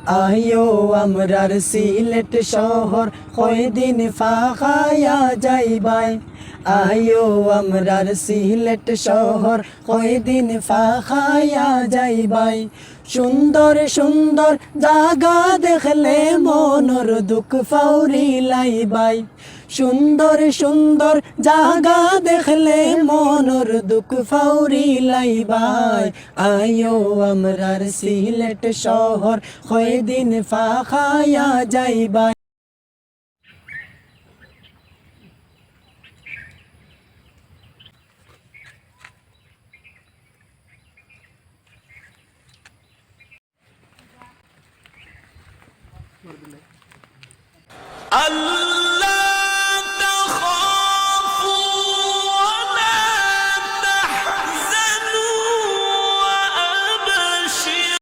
আইও আমরার সিলেট শহর কয়দিন ফাখায়া যাইবাই। আইও আমরার সিলেট শহর কয়দিন ফাখায়া যাইবাই। সুন্দর সুন্দর জাগা দেখলে মনর দুঃখ ফাউরি লাইবাই। সুন্দর সুন্দর জাগা দেখলে মনর দুঃখ ফাউরি লাইবাই। আইও আমরার সিলেট শহর কয়দিন ফাখায়া যাইবাই। আল্লাহ